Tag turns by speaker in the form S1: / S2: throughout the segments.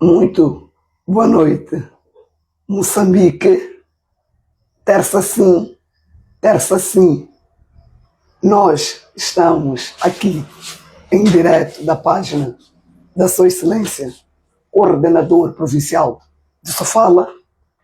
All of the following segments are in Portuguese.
S1: Muito boa noite, Moçambique. Terça sim, nós estamos aqui em direto da página da Sua Excelência, coordenador provincial de Sofala,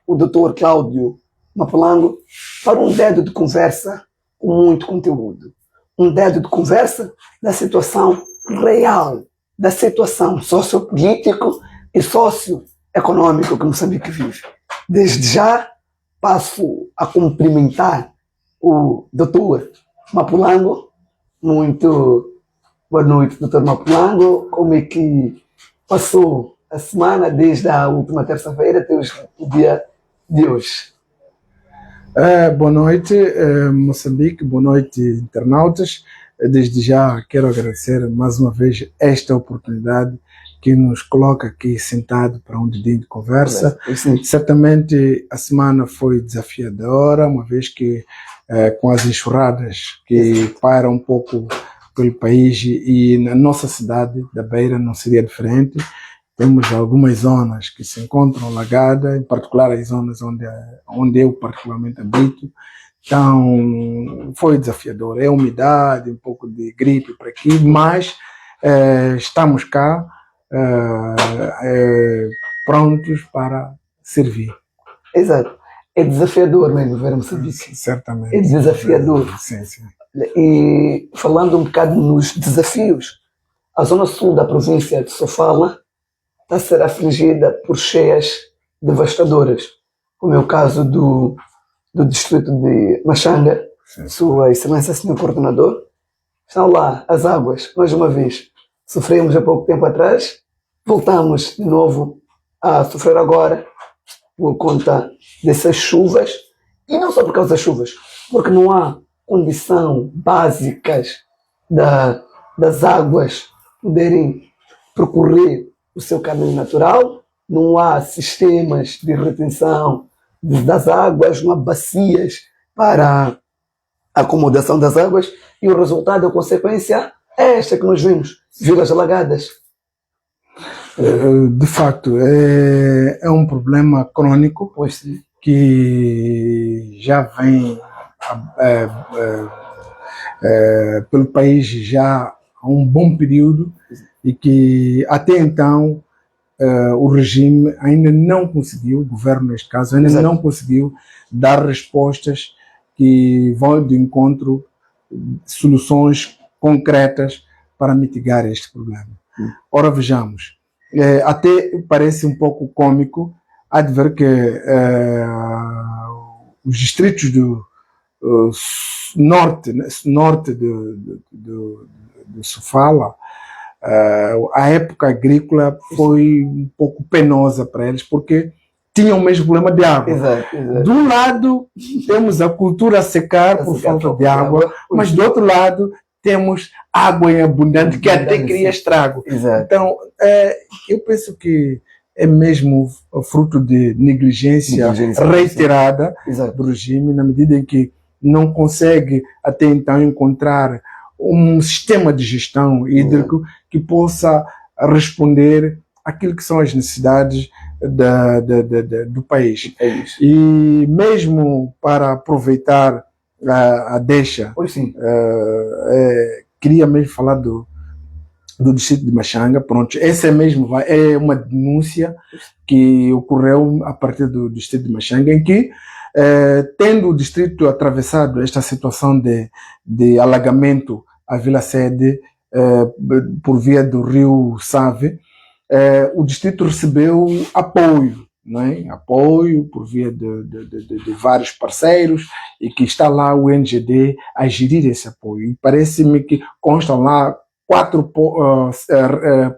S1: o Dr. Cláudio Mapulango, para um dedo de conversa com muito conteúdo. Um dedo de conversa da situação real, da situação sociopolítico e socioeconômico que Moçambique vive. Desde já passo a cumprimentar o Dr. Mapulango. Muito boa noite, Dr. Mapulango. Como é que passou a semana desde a última terça-feira até o dia de hoje?
S2: Boa noite, Moçambique, boa noite, internautas. Desde já quero agradecer mais uma vez esta oportunidade que nos coloca aqui sentado para um dedinho de conversa. Certamente a semana foi desafiadora, uma vez que com as enxurradas que param um pouco pelo país e na nossa cidade da Beira não seria diferente. Temos algumas zonas que se encontram alagadas, em particular as zonas onde eu particularmente habito. Então, foi desafiador. É umidade, um pouco de gripe por aqui, mas estamos cá prontos para servir.
S1: Exato. É desafiador mesmo ver Moçambique.
S2: Certamente.
S1: É desafiador.
S2: Sim, sim.
S1: E falando um bocado nos desafios, a zona sul da província de Sofala está a ser afligida por cheias devastadoras, como é o caso do distrito de Machanga.
S2: Sim.
S1: Sua Excelência, Senhor Coordenador. Estão lá as águas, mais uma vez. Sofremos há pouco tempo atrás, voltamos de novo a sofrer agora por conta dessas chuvas, e não só por causa das chuvas, porque não há condição básicas das águas poderem percorrer o seu caminho natural, não há sistemas de retenção das águas, não há bacias para a acomodação das águas, e o resultado, a consequência, é esta que nós vimos, vilas alagadas.
S2: De facto, é um problema crônico,
S1: Pois sim.
S2: que já vem pelo país já há um bom período e que até então o regime ainda não conseguiu, o governo neste caso, ainda não conseguiu dar respostas que vão de encontro, soluções concretas para mitigar este problema. Ora, vejamos, até parece um pouco cômico há de ver que os distritos do norte de Sofala, a época agrícola foi um pouco penosa para eles, porque tinham o mesmo problema de água.
S1: Exato.
S2: De um lado, temos a cultura a secar por falta de água, mas do outro lado, temos água em abundante que até cria estrago.
S1: Exato.
S2: Então, eu penso que é mesmo fruto de negligência reiterada do regime, na medida em que não consegue até então encontrar um sistema de gestão hídrico que possa responder àquilo que são as necessidades do país. E mesmo para aproveitar a deixa, queria mesmo falar do distrito de Machanga. Pronto, essa é uma denúncia que ocorreu a partir do distrito de Machanga, em que tendo o distrito atravessado esta situação de alagamento à Vila Sede por via do rio Save, o distrito recebeu apoio, não é? Apoio por via de vários parceiros, e que está lá o NGD a gerir esse apoio. E parece-me que constam lá 4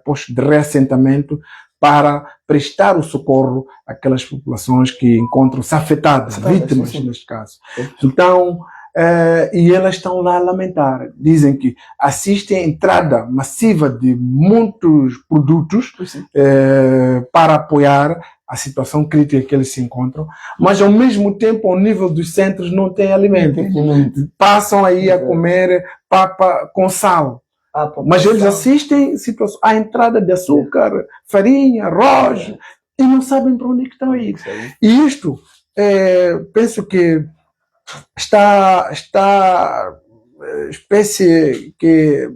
S2: postos de reassentamento para prestar o socorro àquelas populações que encontram-se afetadas, vítimas neste caso. Então, e elas estão lá a lamentar. Dizem que assistem à entrada massiva de muitos produtos para apoiar a situação crítica que eles se encontram, mas ao mesmo tempo, ao nível dos centros, não tem alimento. Passam aí a comer papa com sal. Mas eles assistem à entrada de açúcar, farinha, arroz, e não sabem para onde é que estão a ir. E isto, penso que está espécie que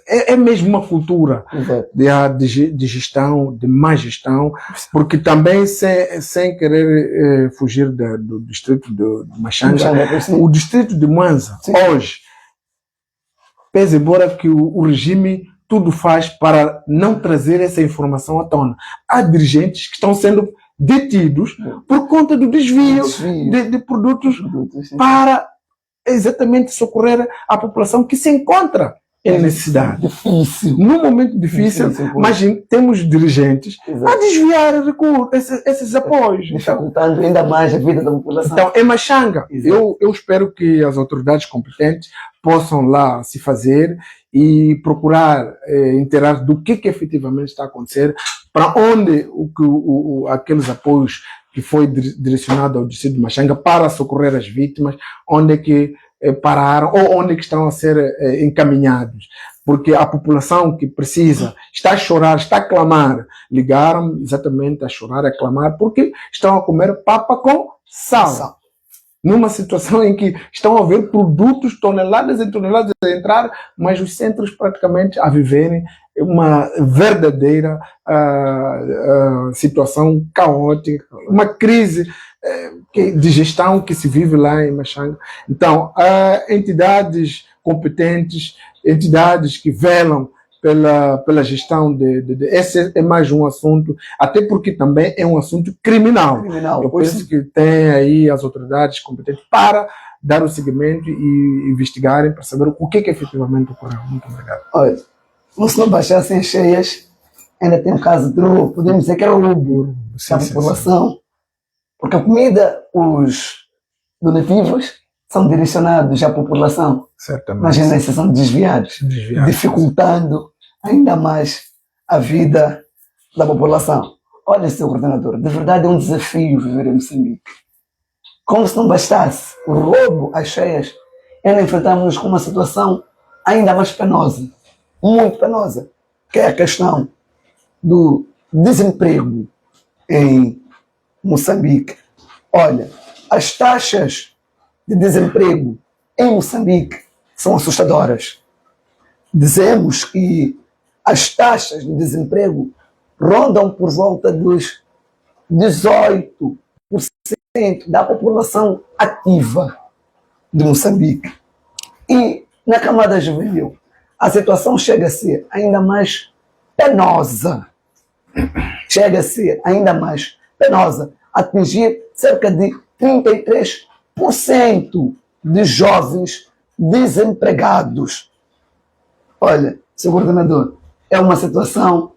S2: é mesmo uma cultura de gestão, de má gestão, porque também sem querer fugir do distrito de Machanga, o distrito de Mwanza, hoje, pese embora que o regime tudo faz para não trazer essa informação à tona. Há dirigentes que estão sendo detidos por conta do desvio de produtos para exatamente socorrer a população que se encontra em necessidade.
S1: Difícil.
S2: Num momento difícil, mas temos dirigentes a desviar esses apoios.
S1: Dificultando ainda mais a vida da população.
S2: Então, é Machanga. Eu espero que as autoridades competentes possam lá se fazer e procurar inteirar do que efetivamente está a acontecer, para onde aqueles apoios que foi direcionado ao distrito de Machanga para socorrer as vítimas, onde é que pararam ou onde é que estão a ser encaminhados. Porque a população que precisa está a chorar, está a clamar, ligaram exatamente a chorar, a clamar, porque estão a comer papa com sal. Numa situação em que estão a ver produtos, toneladas e toneladas a entrar, mas os centros praticamente a viverem uma verdadeira situação caótica, uma crise de gestão que se vive lá em Machanga. Então, entidades competentes, entidades que velam pela gestão esse é mais um assunto, até porque também é um assunto criminal. Eu penso que tem aí as autoridades competentes para dar o seguimento e investigarem para saber o que efetivamente ocorreu. Muito obrigado.
S1: Olha, se não baixassem as cheias, ainda tem um caso de roubo, podemos dizer que era o roubo da população, porque a comida, os donativos são direcionados à população, mas ainda são desviados, dificultando ainda mais a vida da população. Olha, Sr. Coordenador, de verdade é um desafio viver em Moçambique. Como se não bastasse o roubo às cheias, ainda enfrentamos com uma situação ainda mais penosa, muito penosa, que é a questão do desemprego em Moçambique. Olha, as taxas de desemprego em Moçambique são assustadoras. Dizemos que as taxas de desemprego rondam por volta dos 18% da população ativa de Moçambique. E na camada juvenil, a situação chega a ser ainda mais penosa. Chega a ser ainda mais penosa, atingir cerca de 33% de jovens desempregados. Olha, Sr. Coordenador, é uma situação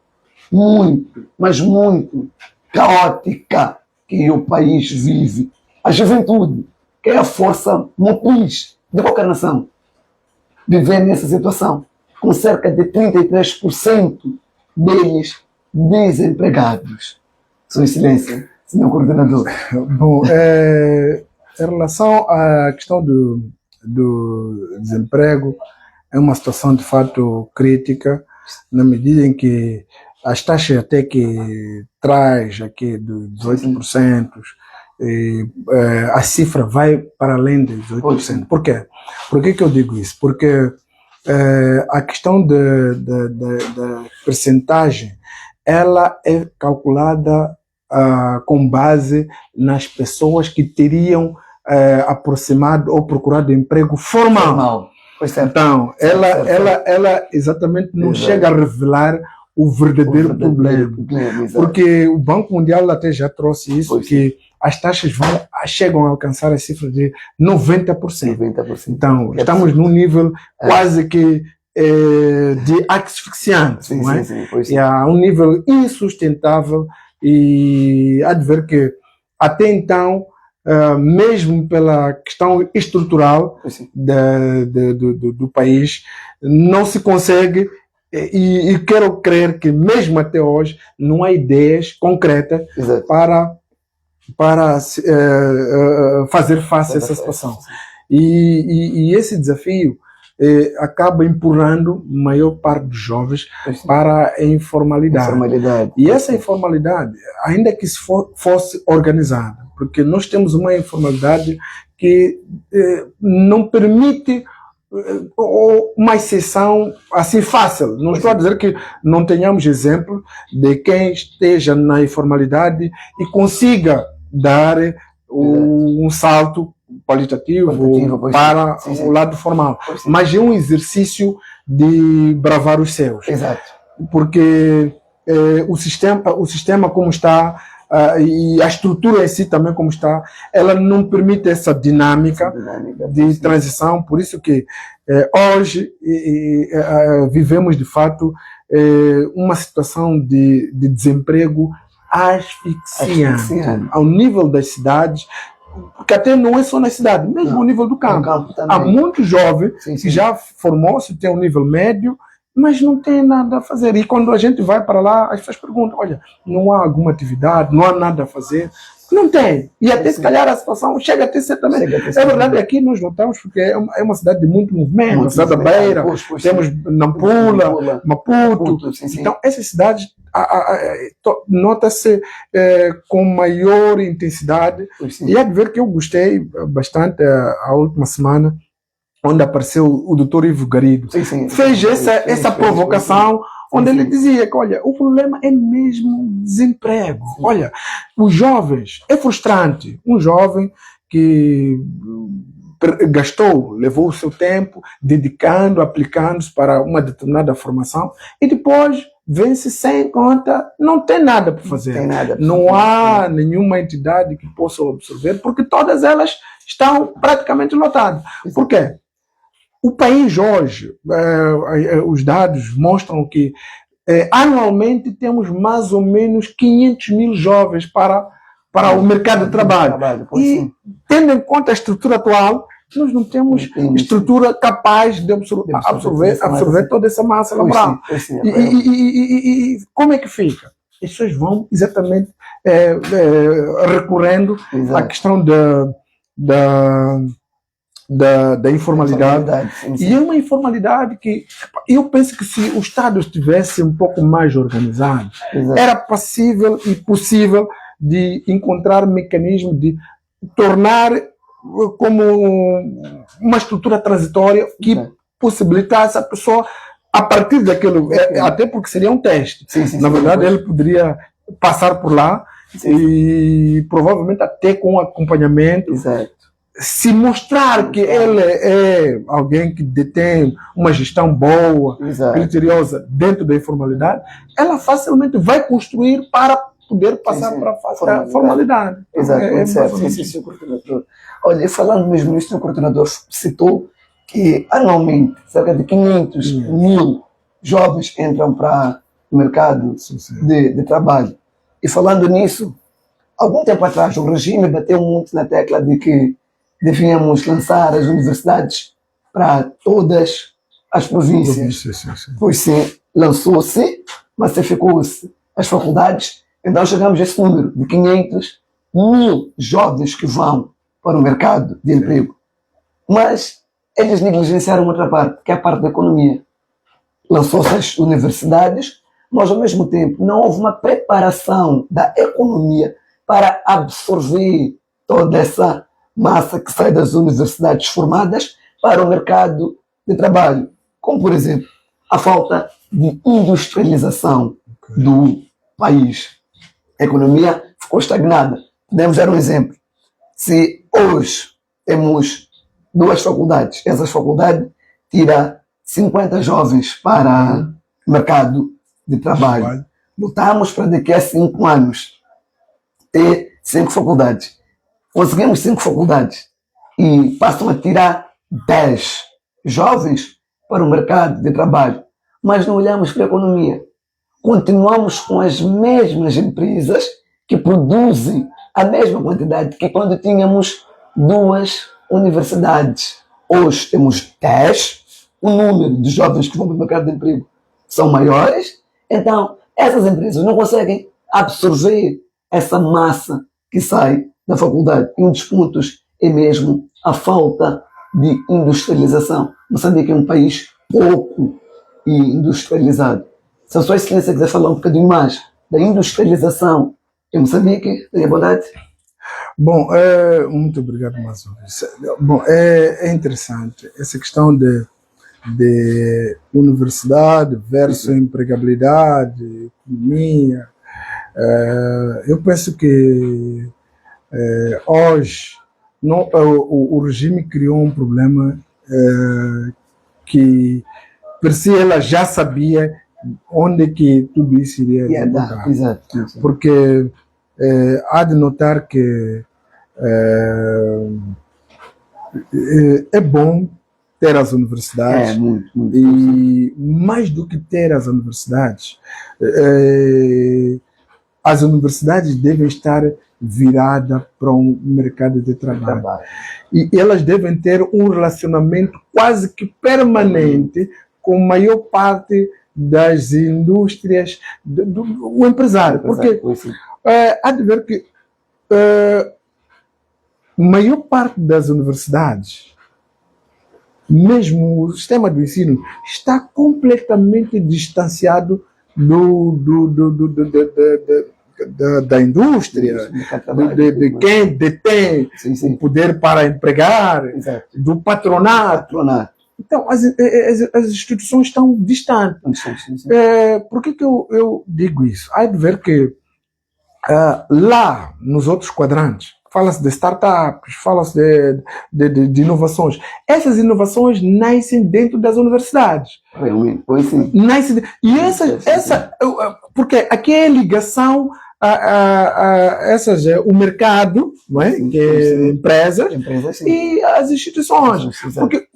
S1: muito, mas muito caótica que o país vive. A juventude, que é a força motriz de qualquer nação, viver nessa situação, com cerca de 33% deles desempregados. Sua Excelência, Sr. Coordenador.
S2: Bom, em relação à questão do desemprego, é uma situação de fato crítica, na medida em que as taxas até que traz aqui dos 18%, a cifra vai para além de 18%. Por quê? Por que eu digo isso? Porque a questão da percentagem, ela é calculada com base nas pessoas que teriam aproximado ou procurado emprego formal. Então, ela exatamente não chega a revelar o verdadeiro problema. Porque o Banco Mundial até já trouxe isso, que as taxas chegam a alcançar a cifra de 90%. Então, estamos num nível quase que de asfixiante. E há um nível insustentável, e há de ver que até então, mesmo pela questão estrutural do país, não se consegue, e quero crer que mesmo até hoje não há ideias concretas para fazer face a essa situação. E esse desafio acaba empurrando a maior parte dos jovens para a informalidade.
S1: Informalidade.
S2: E essa informalidade, ainda que se fosse organizada, porque nós temos uma informalidade que não permite uma exceção assim fácil. Não estou a dizer que não tenhamos exemplo de quem esteja na informalidade e consiga dar um salto qualitativo para o lado formal. Mas é um exercício de bravar os céus.
S1: Exato.
S2: Porque o sistema como está, e a estrutura em si também como está, ela não permite essa dinâmica de transição. Por isso que hoje vivemos de fato uma situação de desemprego asfixiante ao nível das cidades, porque até não é só na cidade, mesmo ao nível do campo. Há muitos jovens que já formou-se, tem um nível médio, mas não tem nada a fazer. E quando a gente vai para lá, as pessoas perguntam, olha, não há alguma atividade, não há nada a fazer? Não tem. E até se calhar a situação chega a ter certamente. É verdade, aqui nós notamos, porque é uma cidade de muito movimento, a cidade da Beira, temos Nampula, Maputo. Então, essas cidades nota-se com maior intensidade. E é de ver que eu gostei bastante a última semana, onde apareceu o Dr. Ivo Garrido. Fez essa provocação, onde ele dizia que, olha, o problema é mesmo desemprego. Olha, os jovens, é frustrante. Um jovem que levou o seu tempo, dedicando, aplicando-se para uma determinada formação, e depois vence sem conta, não tem nada para fazer. Não há nenhuma entidade que possa absorver, porque todas elas estão praticamente lotadas. Por quê? O país hoje, os dados mostram que anualmente temos mais ou menos 500 mil jovens para o mercado de trabalho. E, tendo em conta a estrutura atual, nós não temos estrutura capaz de absorver toda essa massa laboral. E como é que fica? As pessoas vão exatamente recorrendo à questão da informalidade. E é uma informalidade que eu penso que se o Estado estivesse um pouco mais organizado, era passível e possível de encontrar mecanismo de tornar como uma estrutura transitória que possibilitasse a pessoa, a partir daquilo, até porque seria um teste. Na verdade, ele poderia passar por lá e provavelmente até com acompanhamento. Se mostrar que ele é alguém que detém uma gestão boa, criteriosa dentro da informalidade, ela facilmente vai construir para poder passar para a formalidade.
S1: Sim, coordenador. Olha, e falando mesmo nisso, o coordenador citou que anualmente cerca de 500 mil jovens entram para o mercado de trabalho. E falando nisso, algum tempo atrás o regime bateu muito na tecla de que devíamos lançar as universidades para todas as províncias. Pois sim, lançou-se, massificou-se as faculdades, então chegamos a esse número de 500 mil jovens que vão para o mercado de emprego. Mas eles negligenciaram outra parte, que é a parte da economia. Lançou-se as universidades, mas ao mesmo tempo não houve uma preparação da economia para absorver toda essa massa que sai das universidades formadas para o mercado de trabalho. Como, por exemplo, a falta de industrialização do país. A economia ficou estagnada. Podemos dar um exemplo. Se hoje temos 2 faculdades, essas faculdades tiram 50 jovens para o mercado de trabalho. Lutamos para daqui a 5 anos ter 5 faculdades. Conseguimos 5 faculdades e passam a tirar 10 jovens para o mercado de trabalho. Mas não olhamos para a economia. Continuamos com as mesmas empresas que produzem a mesma quantidade que quando tínhamos 2 universidades. Hoje temos 10, o número de jovens que vão para o mercado de emprego são maiores, então essas empresas não conseguem absorver essa massa que sai da faculdade. E um dos pontos é mesmo a falta de industrialização. Moçambique é um país pouco industrializado. Se a sua excelência quiser falar um bocadinho mais da industrialização em Moçambique, tenha bondade.
S2: Bom, muito obrigado mais uma vez. Bom, é interessante essa questão de universidade versus empregabilidade, economia. Eu penso que hoje o regime criou um problema que, por si, ela já sabia onde que tudo isso iria desembocar.
S1: Exato.
S2: Porque há de notar que é bom ter as universidades,
S1: muito.
S2: e mais do que ter as universidades devem estar viradas para um mercado de trabalho. E elas devem ter um relacionamento quase que permanente com a maior parte das indústrias do empresário. Porque há de ver que a maior parte das universidades, mesmo o sistema do ensino, está completamente distanciado da indústria, de quem detém o poder para empregar, do patronato. Então, as instituições estão distantes. Por que eu digo isso? Há de ver que lá, nos outros quadrantes, fala-se de startups, fala-se de inovações. Essas inovações nascem dentro das universidades.
S1: Pois sim.
S2: Porque aqui é ligação o mercado, não é? Que é empresas e as instituições. Porque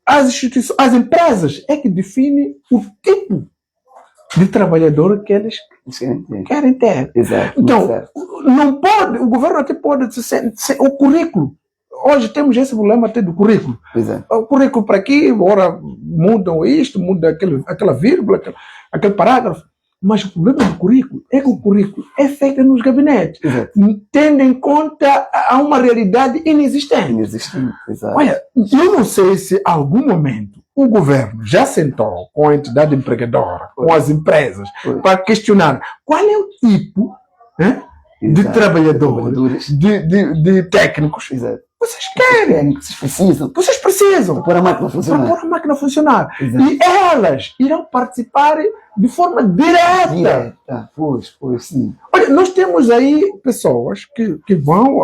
S2: as empresas é que definem o tipo de trabalhador que eles querem ter. Então, não pode, o governo até pode o currículo. Hoje temos esse problema até do currículo. O currículo para aqui, agora mudam isto, muda aquela vírgula, aquele parágrafo. Mas o problema do currículo é que o currículo é feito nos gabinetes, tendo em conta a uma realidade inexistente. Olha, eu não sei se em algum momento o governo já sentou com a entidade empregadora, com as empresas, para questionar qual é o tipo de trabalhadores, de técnicos. Vocês querem, vocês precisam
S1: para pôr a máquina funcionar.
S2: E elas irão participar de forma direta.
S1: Pois sim.
S2: Olha, nós temos aí pessoas que vão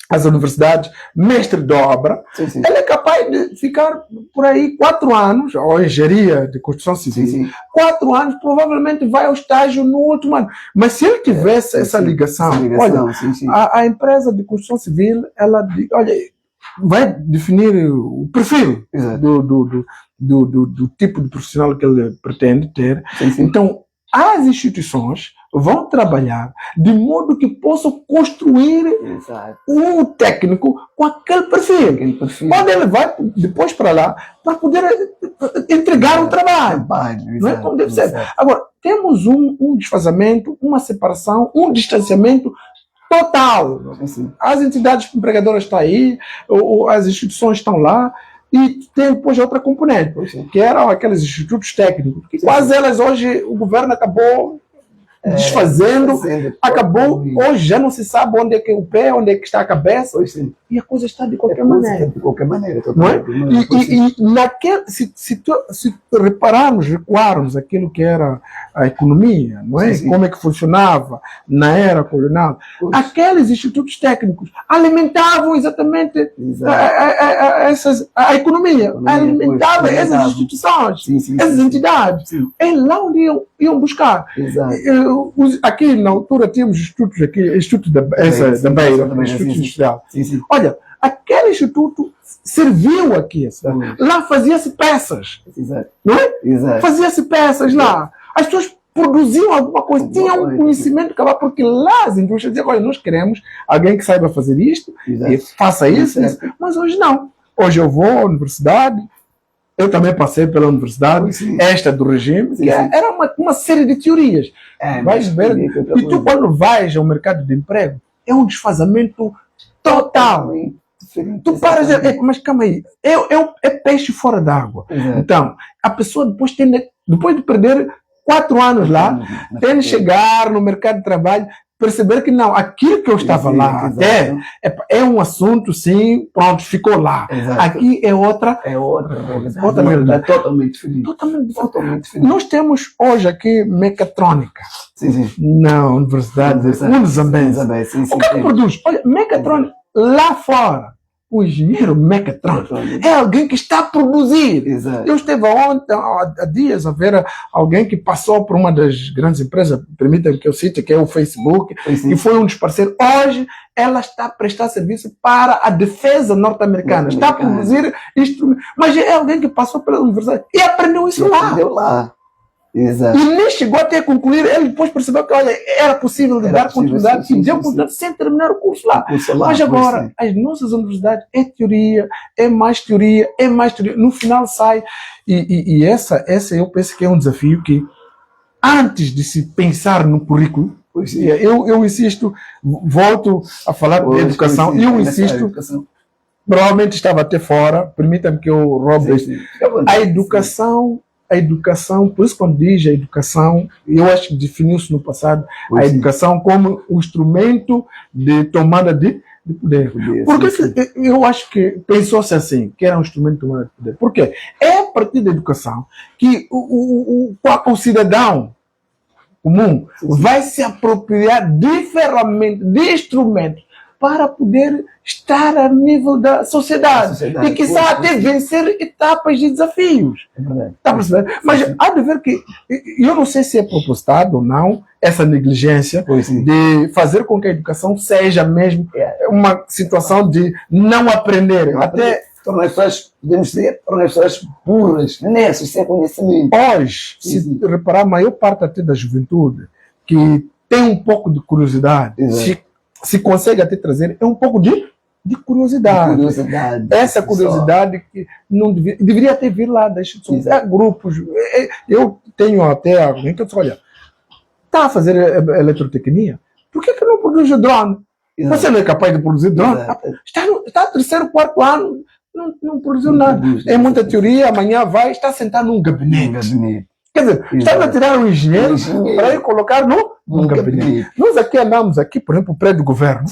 S2: às universidades, mestre de obra. Ele é capaz de ficar por aí 4 anos, ou engenharia de construção civil, 4 anos, provavelmente vai ao estágio no último ano. Mas se ele tivesse essa ligação, olha, a empresa de construção civil, ela vai definir o perfil do tipo de profissional que ele pretende ter. Então, as instituições vão trabalhar de modo que possam construir um técnico com aquele perfil. Quando ele vai depois para lá, para poder entregar o trabalho. Não é como deve ser. Agora, temos um desfazamento, uma separação, um distanciamento total. As entidades empregadoras estão aí, as instituições estão lá. E tem depois outra componente, que eram aqueles institutos técnicos, que quase elas hoje o governo acabou desfazendo, acabou, hoje já não se sabe onde é que é o pé, onde é que está a cabeça, e a coisa está de qualquer maneira. Não é? Se recuarmos aquilo que era a economia, não é? Como é que funcionava na era colonial, aqueles institutos técnicos alimentavam exatamente a economia, alimentavam essas instituições, essas entidades. É lá onde iam buscar. Aqui na altura tínhamos institutos aqui, Instituto da Beira, Instituto Industrial. Olha, aquele instituto serviu aqui. Lá fazia-se peças. Não é? Fazia-se peças lá. As pessoas produziam alguma coisa, tinham um conhecimento cabal, porque lá as indústrias diziam, olha, nós queremos alguém que saiba fazer isto, e faça isso. Mas hoje não. Hoje eu vou à universidade. Eu também passei pela universidade, esta do regime, que era uma série de teorias. Vais ver, e tu, quando vais ao mercado de emprego, é um desfazamento total.
S1: Diferente,
S2: Tu paras,
S1: exatamente.
S2: mas calma aí, é peixe fora d'água.
S1: Exato.
S2: Então, a pessoa depois de perder 4 anos lá, tem de chegar no mercado de trabalho, perceber que não, aquilo que eu estava lá até é um assunto, sim, pronto, ficou lá.
S1: Exato.
S2: Aqui é outra
S1: realidade.
S2: outra realidade.
S1: É totalmente diferente.
S2: Totalmente diferente. Nós temos hoje aqui mecatrônica
S1: Sim.
S2: na Universidade de Zambésia. O que é que produz? Olha, mecatrônica, lá fora, o engenheiro mecatrônico é alguém que está a produzir.
S1: Exato.
S2: Eu esteve há dias a ver alguém que passou por uma das grandes empresas, permitam que eu cite, que é o Facebook, e foi um dos parceiros. Hoje, ela está a prestar serviço para a defesa norte-americana. Está a produzir instrumentos. Mas é alguém que passou pela universidade e aprendeu isso lá.
S1: Aprendeu lá. Exato.
S2: E nem chegou até a concluir, ele depois percebeu que olha, era possível lhe dar continuidade e deu continuidade sem terminar o curso lá. Mas agora, as nossas universidades é teoria, é mais teoria, é mais teoria. No final sai. E essa eu penso que é um desafio que, antes de se pensar no currículo, eu insisto, volto a falar de educação, e eu insisto, provavelmente estava até fora, permita-me que eu roube isso. A educação, por isso quando diz a educação, eu acho que definiu-se no passado a educação como um instrumento de tomada de poder. Porque eu acho que pensou-se assim, que era um instrumento de tomada de poder. Por quê? É a partir da educação que o cidadão comum vai se apropriar de ferramentas, de instrumentos, para poder estar a nível da sociedade e quizá até vencer etapas de desafios. Está percebendo? Mas há de ver que, eu não sei se é propositado ou não, essa negligência de fazer com que a educação seja mesmo uma situação de não aprender. Até
S1: tornar as pessoas, podemos dizer, tornar as pessoas burras, nessas, sem conhecimento.
S2: Hoje, se reparar, a maior parte até da juventude que tem um pouco de curiosidade, se consegue até trazer, é um pouco de curiosidade. Essa curiosidade que não deveria até vir lá das instituições. Grupos. Eu tenho até alguém que eu disse, olha, está a fazer eletrotecnia, por que não produz drone? Você não é capaz de produzir drone? Está no terceiro, quarto ano, não produziu nada. É muita teoria, amanhã está sentado num gabinete. Quer dizer, está a tirar um engenheiro para ir colocar no gabinete. Nós aqui andamos, por exemplo, o prédio do governo.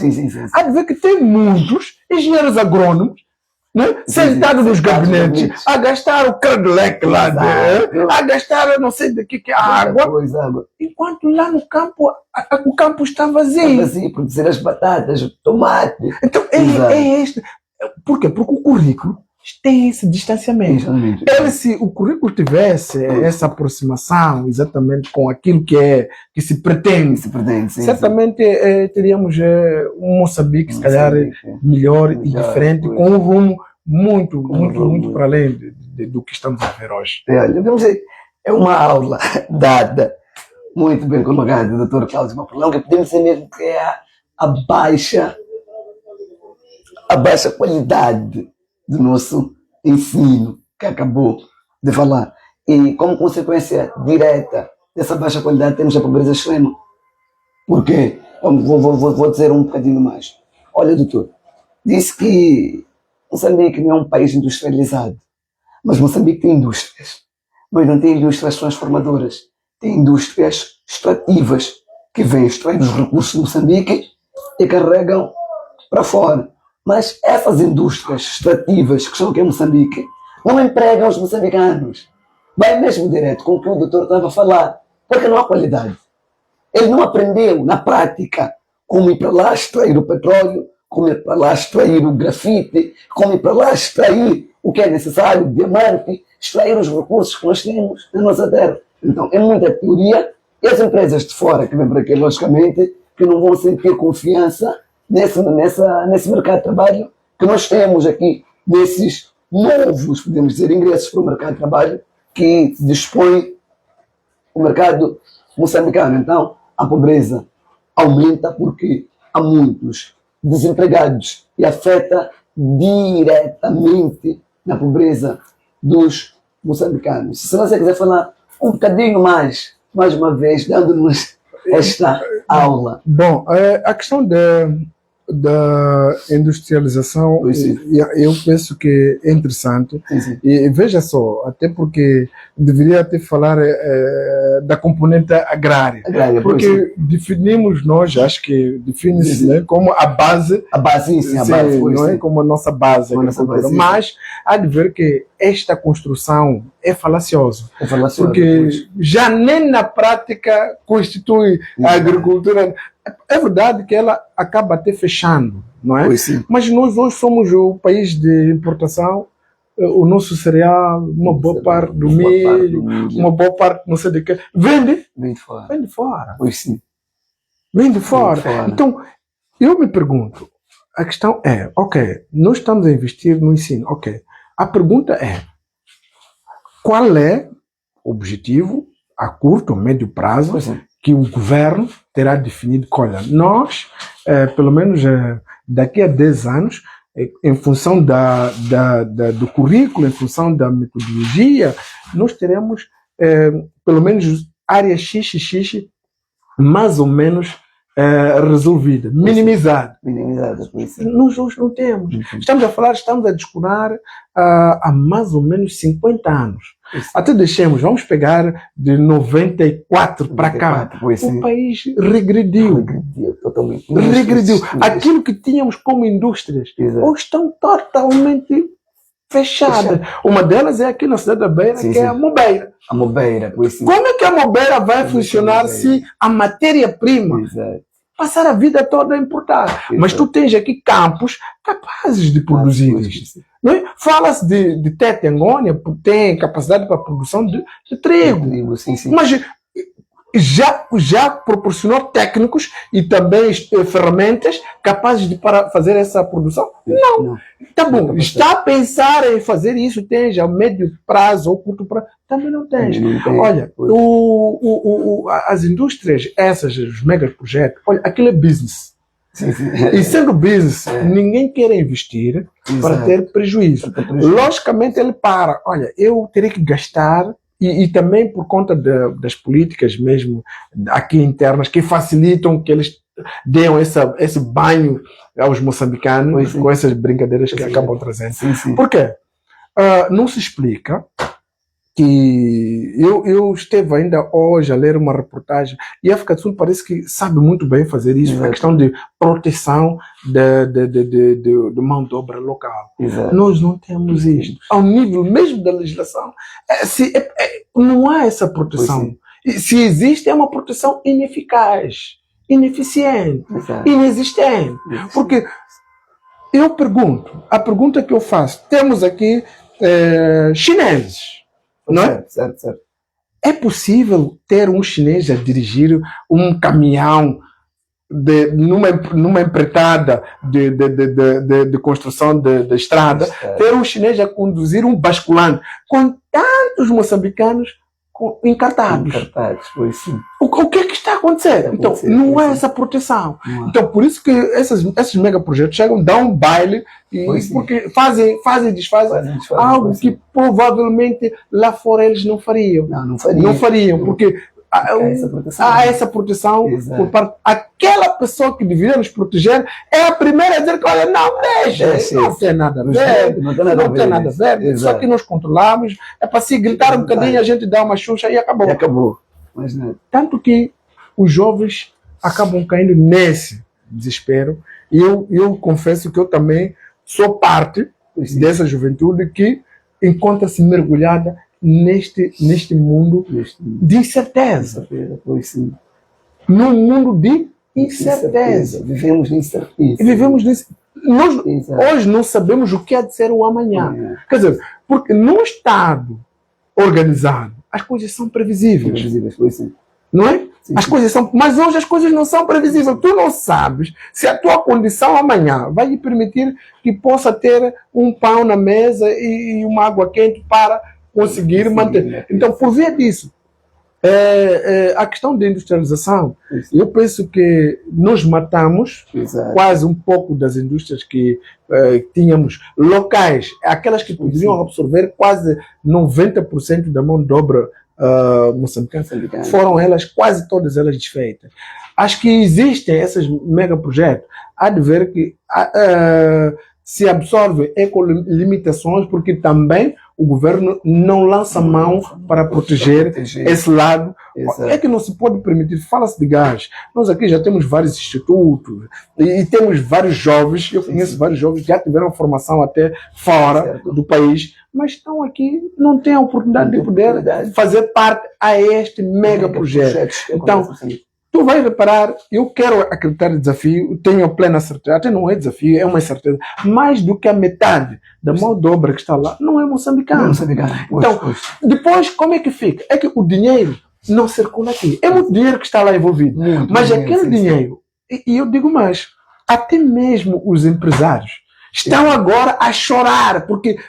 S2: Há de ver que tem muitos engenheiros agrônomos, né, sentados nos gabinetes, a gastar o cradleque lá, a gastar não sei de que é a água, enquanto lá no campo, o campo está vazio.
S1: Está vazio, produzir as batatas, o tomate.
S2: Então, é este. Por quê? Porque o currículo tem esse distanciamento. Se o currículo tivesse essa aproximação exatamente com aquilo que se pretende, certamente teríamos um Moçambique, se calhar, melhor e diferente, com um rumo muito para além do que estamos a ver hoje.
S1: Vamos dizer, é uma aula dada, muito bem colocada, do Dr. Cláudio Mapolão, que podemos dizer mesmo que é a baixa qualidade do nosso ensino, que acabou de falar. E como consequência direta dessa baixa qualidade, temos a pobreza extrema. Por quê? Vou dizer um bocadinho mais. Olha, doutor, disse que Moçambique não é um país industrializado, mas Moçambique tem indústrias. Mas não tem indústrias transformadoras. Tem indústrias extrativas, que vêm extrair os recursos de Moçambique e carregam para fora. Mas essas indústrias extrativas que estão aqui em Moçambique não empregam os moçambicanos. Vai mesmo direto com o que o doutor estava a falar, porque não há qualidade. Ele não aprendeu na prática como ir para lá extrair o petróleo, como ir para lá extrair o grafite, como ir para lá extrair o que é necessário, o diamante, extrair os recursos que nós temos na nossa terra. Então, é muita teoria, e as empresas de fora que vêm para aqui, logicamente, que não vão sentir confiança nesse mercado de trabalho que nós temos aqui, nesses novos, podemos dizer, ingressos para o mercado de trabalho que dispõe o mercado moçambicano. Então, a pobreza aumenta porque há muitos desempregados e afeta diretamente na pobreza dos moçambicanos. Se você quiser falar um bocadinho mais uma vez, dando-nos esta aula.
S2: Bom, a questão da industrialização,
S1: Pois sim.
S2: eu penso que é interessante.
S1: Sim, sim.
S2: E veja só, até porque deveria até falar da componente agrária.
S1: Agrária, pois sim.
S2: Porque definimos nós, acho que define-se,
S1: Sim, sim.
S2: né, como a base,
S1: A base, sim, a
S2: sim,
S1: base, pois
S2: não é
S1: sim.
S2: como a nossa base, a
S1: Como a nossa
S2: agricultura.
S1: base, sim.
S2: Mas há de ver que esta construção é falaciosa.
S1: É falaciosa,
S2: Porque
S1: pois.
S2: já nem na prática constitui a agricultura. É verdade que ela acaba até fechando, não é?
S1: Pois sim.
S2: Mas nós hoje somos o país de importação, o nosso cereal, uma boa parte do
S1: Uma boa parte
S2: milho,
S1: do milho.
S2: uma boa parte não sei de quê, vende
S1: Vem de fora.
S2: de fora.
S1: Pois sim.
S2: Vem de fora.
S1: Vem de fora.
S2: Então, eu me pergunto, a questão é, ok, nós estamos a investir no ensino, ok. A pergunta é, qual é o objetivo a curto ou médio prazo
S1: Pois sim.
S2: que o governo terá definido? Olha, nós, pelo menos daqui a 10 anos, em função do currículo, em função da metodologia, nós teremos, pelo menos, área XXX mais ou menos resolvida, minimizada.
S1: Minimizada, pois sim.
S2: Nós hoje não temos.
S1: Uhum.
S2: Estamos a discutir há mais ou menos 50 anos.
S1: Pois sim.
S2: Até deixemos, vamos pegar de 94 para cá.
S1: Pois sim.
S2: O país regrediu.
S1: Regrediu totalmente.
S2: Regrediu. Aquilo que tínhamos como indústrias
S1: Exato.
S2: hoje estão totalmente fechadas. Uma delas é aqui na cidade da Beira,
S1: Sim,
S2: que é
S1: sim.
S2: a Mobeira.
S1: A Mobeira, pois sim.
S2: Como é que a Mobeira vai funcionar se a matéria-prima
S1: Exato.
S2: passar a vida toda a importar? Mas tu tens aqui campos capazes de produzir
S1: Pois
S2: isto.
S1: sim.
S2: Não é? Fala-se de Tete Angônia, tem capacidade para a produção de trigo.
S1: Trigo, sim, sim.
S2: Mas já proporcionou técnicos e também ferramentas capazes de para fazer essa produção? Não. Tá bom, está a pensar em fazer isso, tem já médio prazo ou curto prazo? Também não tens.
S1: Não tem.
S2: Olha, as indústrias, os megaprojetos, olha, aquilo é business.
S1: Sim, sim.
S2: E sendo business, ninguém quer investir para
S1: Exato.
S2: ter prejuízo.
S1: Para ter prejuízo.
S2: Logicamente ele para, olha, eu terei que gastar, e também por conta das políticas mesmo aqui internas que facilitam que eles deem esse banho aos moçambicanos
S1: Pois sim.
S2: com essas brincadeiras que
S1: Sim.
S2: acabam trazendo.
S1: Sim, sim.
S2: Por quê? Não se explica que eu esteve ainda hoje a ler uma reportagem e a África do Sul parece que sabe muito bem fazer isso,
S1: Exato.
S2: a questão de proteção de mão de obra local.
S1: Exato.
S2: Nós não temos isto. Ao nível mesmo da legislação, não há essa proteção. E se existe, é uma proteção ineficaz, ineficiente,
S1: Exato.
S2: inexistente. Porque eu pergunto, a pergunta que eu faço, temos aqui chineses, não é?
S1: Certo, certo.
S2: É possível ter um chinês a dirigir um caminhão numa empreitada de construção de estrada, ter um chinês a conduzir um basculante com tantos moçambicanos encartados?
S1: Encartados, pois sim.
S2: O que é que está a acontecer? Então, não há essa proteção. Então, por isso que esses megaprojetos chegam, dão um baile, porque fazem e desfazem algo que provavelmente lá fora eles não fariam. Não fariam, porque há essa proteção por parte. Aquela pessoa que deveria nos proteger é a primeira a dizer que, olha, não, deixa, não tem nada a ver, não tem nada a ver, só que nós controlamos, é para se gritar um bocadinho, a gente dá uma xuxa e acabou.
S1: E acabou. Mas não.
S2: Tanto que os jovens acabam caindo nesse desespero, e eu confesso que eu também sou parte dessa juventude que encontra-se mergulhada neste mundo de incerteza.
S1: Pois sim.
S2: Num mundo de incerteza.
S1: Vivemos de incerteza.
S2: E vivemos nisso. Nós hoje não sabemos o que há de ser o amanhã. Quer dizer, porque num Estado organizado, as coisas são previsíveis.
S1: Pois sim.
S2: Não é?
S1: Sim,
S2: as coisas são, mas hoje as coisas não são previsíveis. Tu não sabes se a tua condição amanhã vai lhe permitir que possa ter um pão na mesa e uma água quente para conseguir manter. Então, por via disso, a questão da industrialização, eu penso que nós matamos quase um pouco das indústrias que tínhamos locais, aquelas que poderiam absorver quase 90% da mão de obra moçambicanas, foram elas, quase todas elas desfeitas. Acho que existem esses megaprojetos. Há de ver que se absorvem ecolimitações, porque também o governo não lança mão para proteger esse lado. Exato. É que não se pode permitir, fala-se de gás. Nós aqui já temos vários institutos e temos vários jovens, eu conheço vários jovens que já tiveram formação até fora do país, mas estão aqui, não têm a oportunidade de poder fazer parte a este mega projeto. Então, tu vais reparar, eu quero acreditar no desafio, tenho plena certeza, até não é desafio, é uma certeza. Mais do que a metade da mão de obra que está lá não é moçambicano. Então, depois, como é que fica? É que o dinheiro não circula aqui. É muito dinheiro que está lá envolvido. Mas aquele dinheiro, e eu digo mais, até mesmo os empresários estão agora a chorar, porque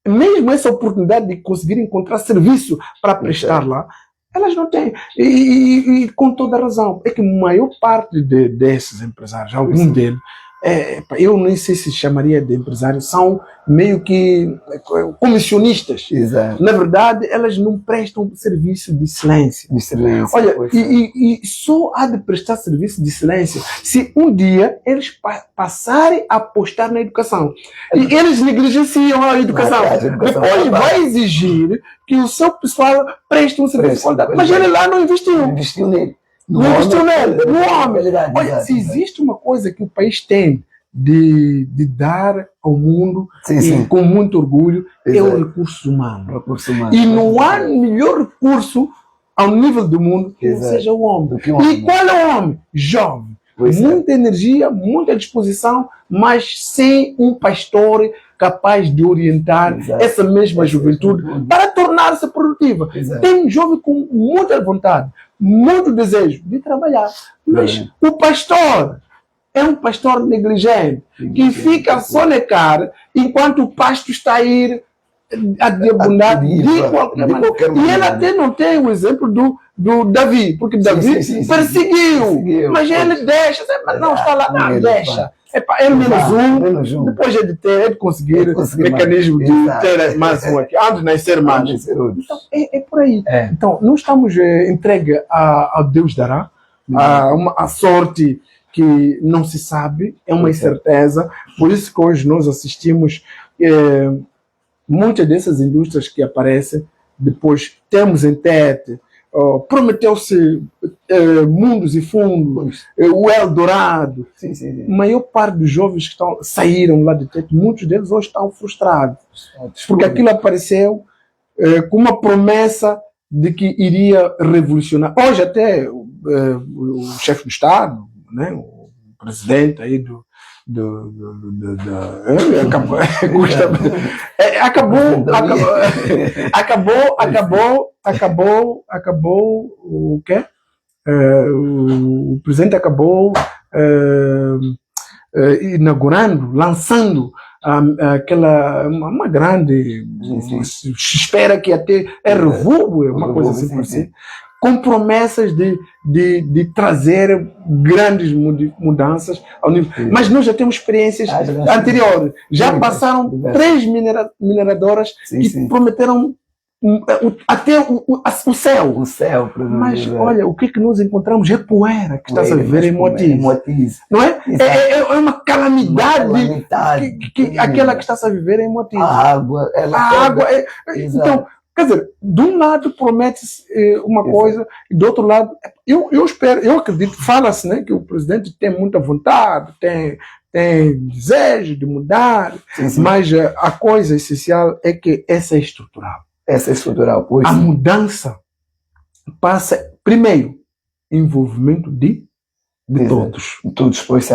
S2: mesmo essa oportunidade de conseguir encontrar serviço para prestar lá, elas não têm. E com toda a razão. É que a maior parte desses empresários, algum deles, eu nem sei se chamaria de empresários, são meio que comissionistas. Exato. Na verdade, elas não prestam serviço de excelência. Olha, e só há de prestar serviço de excelência se um dia eles passarem a apostar na educação. E eles negligenciam a educação. Depois vai exigir que o seu pessoal preste um serviço de qualidade. Mas ele lá não investiu. Não investiu nele. No homem. Olha, se existe uma coisa que o país tem de dar ao mundo com muito orgulho, é o recurso humano. E não há melhor recurso ao nível do mundo que seja o homem. E qual é o homem? Jovem. Muita energia, muita disposição, mas sem um pastor capaz de orientar essa mesma juventude para tornar-se produtiva. Tem um jovem com muita vontade, muito desejo de trabalhar, mas o pastor é um pastor negligente que fica a sonecar enquanto o pasto está a ir a abundar de qualquer maneira. E ele até não tem o exemplo do Davi, porque Davi perseguiu, mas ele deixa, mas não está lá, não, deixa. É menos um, depois é de conseguir mecanismo de ter mais um aqui, antes de nascer mais. Então, é por aí. Então, não estamos entregues ao Deus dará, a sorte que não se sabe, é uma incerteza. Por isso que hoje nós assistimos muitas dessas indústrias que aparecem, depois temos em Tete, prometeu-se mundos e fundos, o Eldorado. A maior parte dos jovens que saíram lá de Tete, muitos deles hoje estão frustrados, porque aquilo apareceu com uma promessa de que iria revolucionar. Hoje até o chefe do Estado, né, o presidente aí acabou o quê? O presidente acabou inaugurando, lançando uma grande, se espera que até revugo, uma coisa assim por si, com promessas de trazer grandes mudanças ao nível. Mas nós já temos experiências anteriores. Já passaram 3 mineradoras que prometeram até o céu. Mas olha, o que nós encontramos é poeira que está a viver em Moatize. Não é? É uma calamidade aquela que está a viver em Moatize. A água. Então, quer dizer, de um lado promete-se uma coisa, e do outro lado, eu espero, eu acredito, fala-se, né, que o presidente tem muita vontade, tem desejo de mudar, mas a coisa essencial é que essa é estrutural. Pois. A mudança passa, primeiro, envolvimento de todos.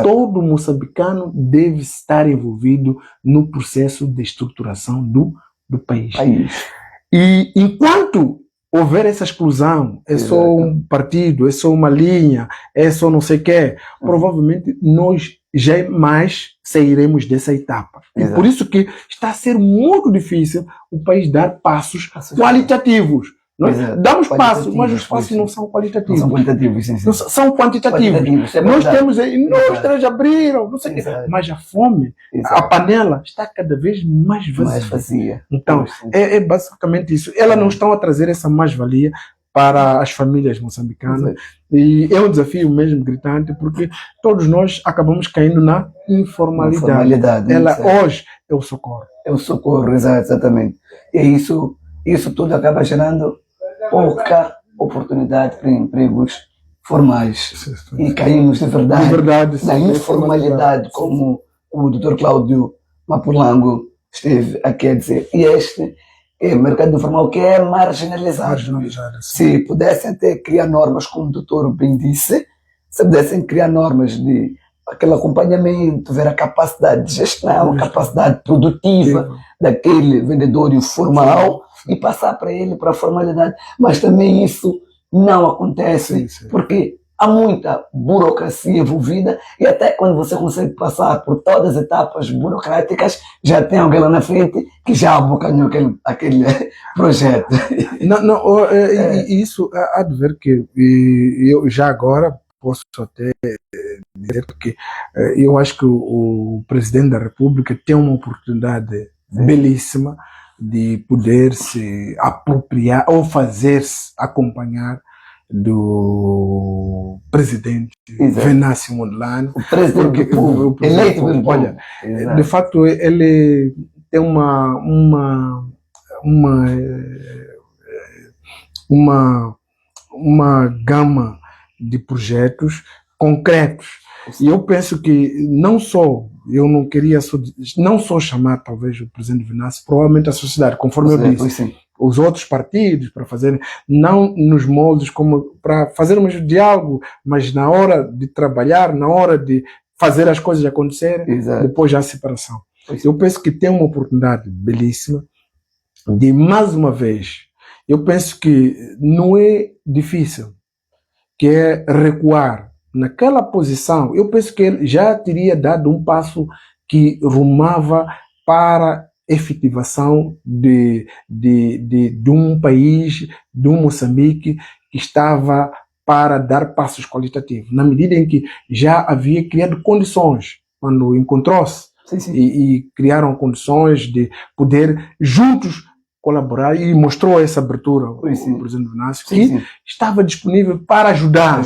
S2: Todo moçambicano deve estar envolvido no processo de estruturação do país. E enquanto houver essa exclusão, é só um partido, é só uma linha, é só não sei o quê, provavelmente nós jamais sairemos dessa etapa. E por isso que está a ser muito difícil o país dar passos qualitativos. Nós
S1: Exato.
S2: damos passos,
S1: Qualitativos,
S2: mas os passos
S1: sim.
S2: não são qualitativos.
S1: Não são qualitativos, sim, sim.
S2: Não são quantitativos.
S1: Quantitativos, é
S2: Nós
S1: verdade.
S2: temos aí, nós
S1: Exato.
S2: três abriram, não sei o quê.
S1: Exato.
S2: Mas a fome, a
S1: Exato.
S2: panela está cada vez mais vazia.
S1: Mais vazia.
S2: Então,
S1: Sim.
S2: é basicamente isso. Elas não estão a trazer essa mais-valia para as famílias moçambicanas.
S1: Exato.
S2: E é um desafio mesmo gritante, porque todos nós acabamos caindo na informalidade.
S1: Informalidade,
S2: Ela
S1: exato.
S2: hoje é o socorro.
S1: É o socorro, exatamente. E isso tudo acaba gerando pouca oportunidade para empregos formais. E caímos de verdade,
S2: De verdade,
S1: na
S2: sim,
S1: informalidade, como o Dr. Cláudio Mapulango esteve aqui a dizer. E este é o mercado informal que é marginalizado.
S2: Marginalizado, sim.
S1: Se pudessem até criar normas, como o doutor bem disse, se pudessem criar normas de aquele acompanhamento, ver a capacidade de gestão, a capacidade produtiva daquele vendedor informal e passar para ele para a formalidade. Mas também isso não acontece,
S2: Sim, sim.
S1: porque há muita burocracia envolvida e até quando você consegue passar por todas as etapas burocráticas, já tem alguém lá na frente que já abocanhou aquele projeto.
S2: Isso há de ver que eu já agora posso até dizer que eu acho que o Presidente da República tem uma oportunidade belíssima de poder se apropriar ou fazer-se acompanhar do presidente Venâncio Mondlane.
S1: O presidente do povo, eleito pelo povo.
S2: Olha, de facto, ele tem uma gama de projetos concretos. E eu penso que eu não queria não só chamar talvez o presidente Venâncio, provavelmente a sociedade, conforme eu disse, os outros partidos para fazerem, não nos moldes como para fazermos diálogo, mas na hora de trabalhar, na hora de fazer as coisas acontecerem, depois já a separação. Eu penso que tem uma oportunidade belíssima de, mais uma vez, eu penso que não é difícil, que é recuar naquela posição. Eu penso que ele já teria dado um passo que rumava para efetivação de um país, de um Moçambique que estava para dar passos qualitativos, na medida em que já havia criado condições, quando encontrou-se, e criaram condições de poder juntos colaborar, e mostrou essa abertura o presidente Venâncio, que estava disponível para ajudar.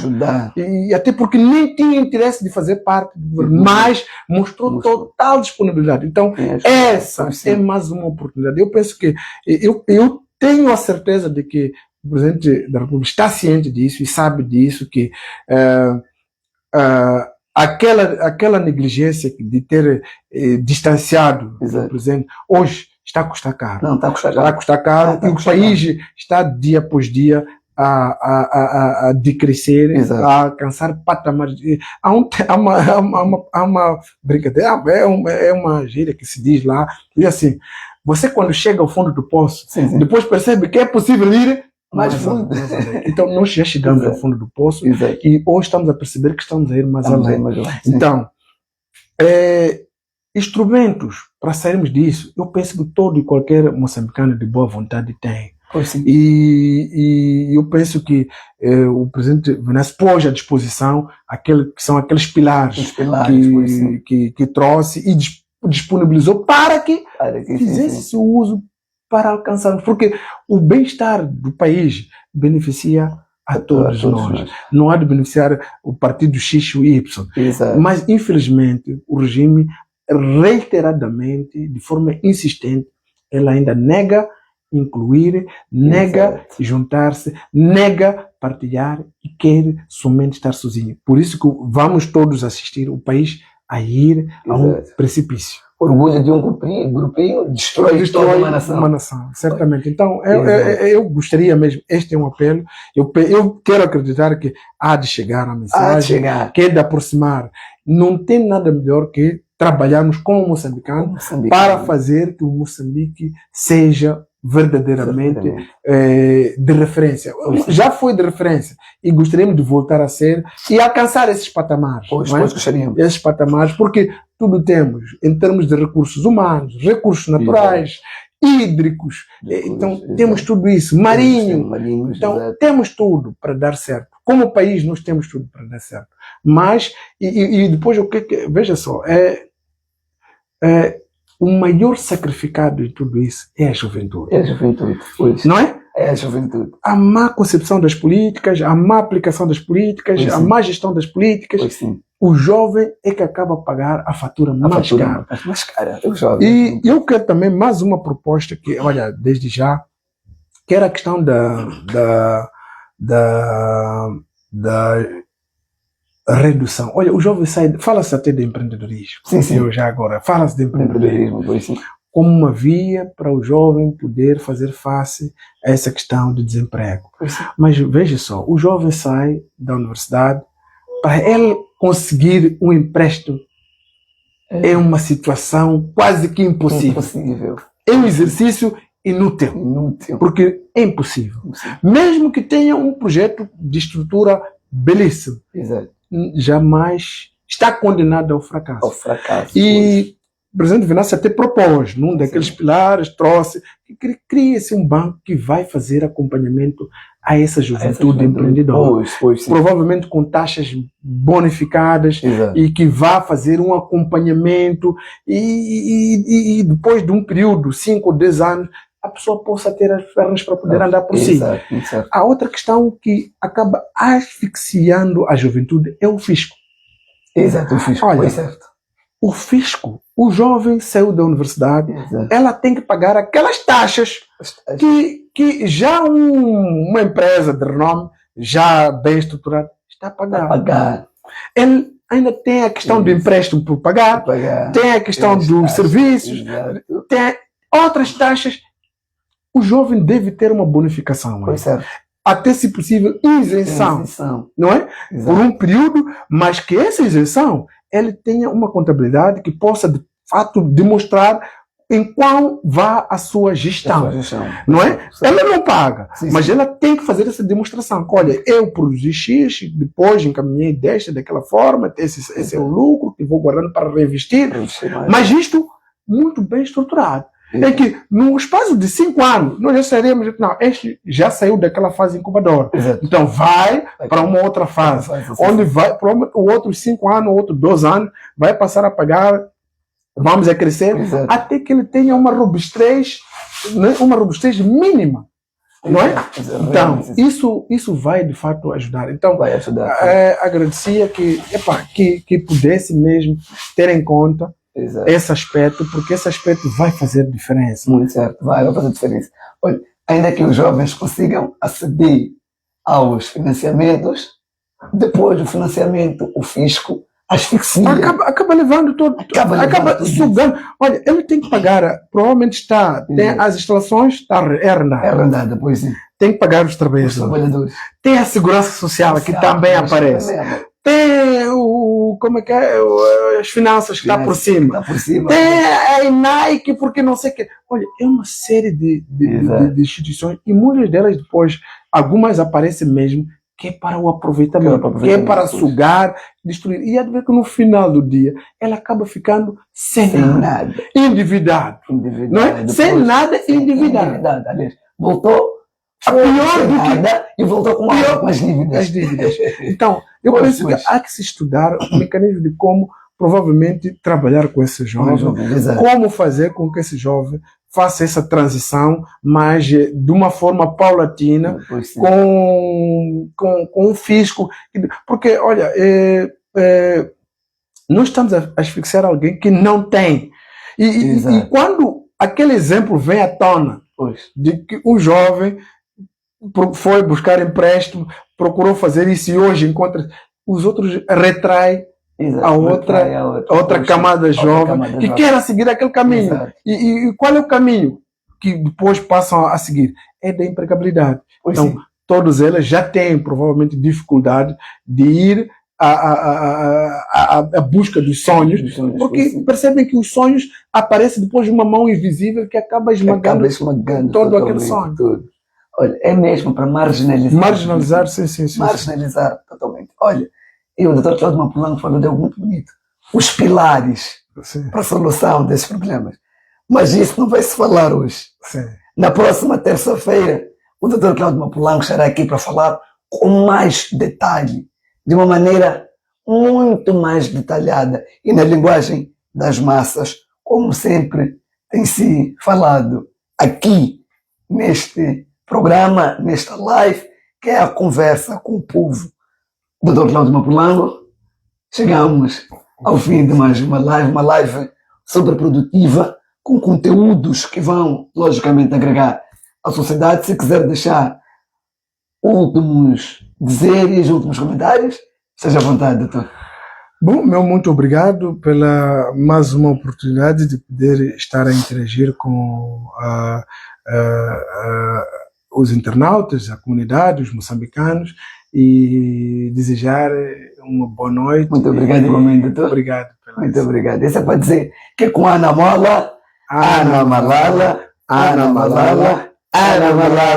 S2: E até porque nem tinha interesse de fazer parte do governo, mas mostrou total disponibilidade. Então, essa é mais uma oportunidade. Eu penso que eu tenho a certeza de que o presidente da República está ciente disso e sabe disso, que aquela negligência de ter distanciado o presidente hoje está a custar caro.
S1: Não, está a custar caro.
S2: Está a custar caro, e o país está dia após dia a decrescer, a alcançar patamares. Há uma brincadeira, é uma gíria que se diz lá, e assim, você quando chega ao fundo do poço, depois percebe que é possível ir mais fundo. Então nós já chegamos ao fundo do poço e hoje estamos a perceber que estamos a ir mais além. Então, instrumentos para sairmos disso, eu penso que todo e qualquer moçambicano de boa vontade tem. E eu penso que o presidente Venâncio pôs à disposição aqueles pilares que trouxe e disponibilizou para que fizesse o uso para alcançarmos, porque o bem-estar do país beneficia a todos nós. Não há de beneficiar o partido X ou Y. Mas, infelizmente, o regime reiteradamente, de forma insistente, ela ainda nega incluir, nega juntar-se, nega partilhar e quer somente estar sozinho. Por isso que vamos todos assistir o país a ir a um precipício.
S1: Orgulho de um grupinho destrói toda uma nação.
S2: Certamente. Então, eu gostaria mesmo, este é um apelo, eu quero acreditar que há de chegar a mensagem, que é de aproximar. Não tem nada melhor que trabalharmos com o moçambicano para fazer que o Moçambique seja verdadeiramente de referência. Já foi de referência e gostaríamos de voltar a ser e alcançar esses patamares. Esses patamares, porque tudo temos em termos de recursos humanos, recursos naturais hídricos, então temos tudo isso, marinho,
S1: marinhos,
S2: então
S1: exato.
S2: temos tudo para dar certo. Como país nós temos tudo para dar certo. Mas, e depois o que veja só, o maior sacrificado de tudo isso é a juventude.
S1: É a juventude, pois.
S2: Não é?
S1: É a juventude.
S2: A má concepção das políticas, a má aplicação das políticas,
S1: Pois
S2: a
S1: sim.
S2: má gestão das políticas.
S1: Pois sim.
S2: O jovem é que acaba a pagar a fatura mais cara.
S1: Mais cara. Eu jovem.
S2: E eu quero também mais uma proposta que, olha, desde já, que era a questão da redução. Olha, o jovem sai, fala-se até de empreendedorismo.
S1: Sim, sim.
S2: Eu já agora, fala-se de empreendedorismo.
S1: Pois sim.
S2: Como uma via para o jovem poder fazer face a essa questão de desemprego.
S1: Pois sim.
S2: Mas veja só, o jovem sai da universidade, para ele conseguir um empréstimo é uma situação quase que impossível.
S1: Impossível.
S2: É um exercício inútil,
S1: Inútil.
S2: porque é impossível. Mesmo que tenha um projeto de estrutura belíssimo,
S1: Exato.
S2: jamais está condenado ao fracasso.
S1: Ao fracasso.
S2: E o presidente Venâncio até propôs, num daqueles pilares, trouxe, que cria-se um banco que vai fazer acompanhamento a essa juventude empreendedora.
S1: Pois, sim.
S2: Provavelmente com taxas bonificadas.
S1: Exato.
S2: E que vá fazer um acompanhamento e depois de um período, 5 ou 10 anos, a pessoa possa ter as pernas para poder andar por si.
S1: Exato.
S2: A outra questão que acaba asfixiando a juventude é o fisco.
S1: Exato, o fisco.
S2: Olha,
S1: certo.
S2: O fisco, o jovem saiu da universidade,
S1: Exato.
S2: ela tem que pagar aquelas taxas que já uma empresa de renome, já bem estruturada, está a pagar. Ele ainda tem a questão do empréstimo por pagar, tem a questão dos serviços,
S1: Exato.
S2: tem outras taxas. O jovem deve ter uma bonificação.
S1: Pois certo.
S2: Até, se possível, isenção. Não é?
S1: Exato.
S2: Por um período, mas que essa isenção ele tenha uma contabilidade que possa, de fato, demonstrar em qual vá a sua gestão. Não é? Ela não paga, mas ela tem que fazer essa demonstração. Olha, eu produzi X, depois encaminhei daquela forma, esse é o lucro que vou guardando para reinvestir. Mas isto muito bem estruturado. É que no espaço de 5 anos, nós já sairemos, não, este já saiu daquela fase incubadora. Exato. Então vai para uma outra fase, onde vai para outros 5 anos, outros 2 anos, vai passar a pagar, vamos a crescer, exato, até que ele tenha uma robustez, né, uma robustez mínima. Não é? Então, isso vai de fato ajudar. Então, vai ajudar. Agradecia que pudesse mesmo ter em conta, exato, esse aspecto, porque esse aspecto vai fazer diferença.
S1: Muito certo, vai fazer diferença. Olha, ainda que os jovens consigam aceder aos financiamentos, depois do financiamento, o fisco asfixia.
S2: Acaba levando todo, acaba sugando. Olha, ele tem que pagar, provavelmente tem as instalações, é arrendada.
S1: É arrendada, pois sim.
S2: Tem que pagar os trabalhadores. Tem a segurança social que também aparece. Tem as finanças que está por cima. Tem a Nike, porque não sei o que. Olha, é uma série de instituições, e muitas delas depois, algumas aparecem mesmo, que é para o aproveitamento, que é para sugar, destruir. E é de ver que no final do dia, ela acaba ficando sem nada. Endividado. Não é? Depois, sem nada, endividado.
S1: Aliás, voltou
S2: a pior do que
S1: nada e voltou com as dívidas.
S2: Então, eu penso que há que se estudar o mecanismo de como provavelmente trabalhar com esse jovem, como fazer com que esse jovem faça essa transição, mas de uma forma paulatina, com um fisco. Porque, olha, nós estamos a asfixiar alguém que não tem. E quando aquele exemplo vem à tona, de que um jovem foi buscar empréstimo, procurou fazer isso e hoje encontra, os outros retraem a outra camada jovem que quer seguir aquele caminho. E qual é o caminho que depois passam a seguir? É da empregabilidade. Então, todos eles já têm provavelmente dificuldade de ir à busca dos sonhos, porque percebem que os sonhos aparecem depois de uma mão invisível que acaba esmagando todo aquele sonho.
S1: Olha, é mesmo para marginalizar.
S2: Marginalizar, sim.
S1: Marginalizar totalmente. Olha, e o Dr. Cláudio falou de algo muito bonito. Os pilares para a solução desses problemas. Mas isso não vai se falar hoje.
S2: Sim.
S1: Na próxima terça-feira, o Dr. Cláudio Mapulango estará aqui para falar com mais detalhe, de uma maneira muito mais detalhada e na linguagem das massas, como sempre tem se falado aqui neste programa, nesta live, que é a conversa com o povo. Dr. Cláudio Mapulango, chegamos ao fim de mais uma live super produtiva, com conteúdos que vão, logicamente, agregar à sociedade. Se quiser deixar últimos dizeres, últimos comentários, seja à vontade, doutor.
S2: Bom, meu muito obrigado pela mais uma oportunidade de poder estar a interagir com os internautas, a comunidade, os moçambicanos, e desejar uma boa noite.
S1: Muito obrigado, igualmente, doutor.
S2: Obrigado.
S1: Muito obrigado. Isso é para dizer que com Ana Mola, Ana Malala, Ana Malala, Ana Malala.